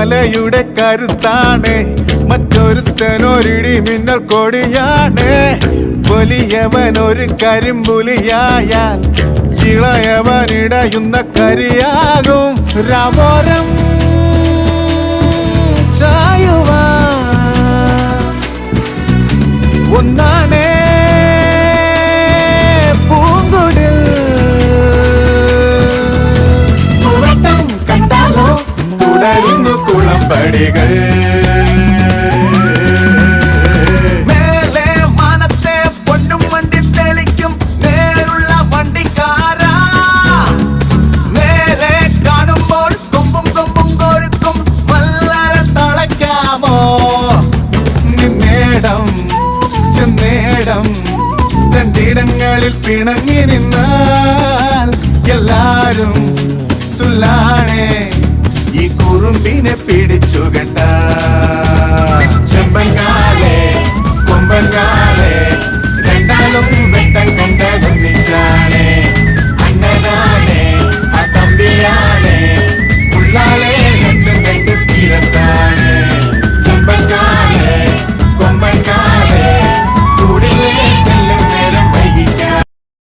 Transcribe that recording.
മലയുടെ കരുത്താണ്, മറ്റൊരുത്തനൊരിടി മിന്നൽ കൊടിയാണ്. വലിയവനൊരു കരിമ്പുലിയായാൽ ഇളയവനിടയുന്ന കരിയാകും. രാമോരം ഒന്നാണേ പൂങ്കുടിൽ. കണ്ടാലോ തുടരുന്നു കുളമ്പടികൾ. മേലെ മാനത്തെ പൊന്നും വണ്ടി തെളിക്കും നേരുള്ള വണ്ടിക്കാരാ. നേരെ കാണുമ്പോൾ കൊമ്പും കൊമ്പും കോരുക്കും വല്ലര തളയ്ക്കാമോ. നിന്നേടം ചെന്നേടം രണ്ടിടങ്ങളിൽ പിണങ്ങി നിന്നാൽ എല്ലാരും സുല്ലാണേ. ഈ കുറുമ്പിനെ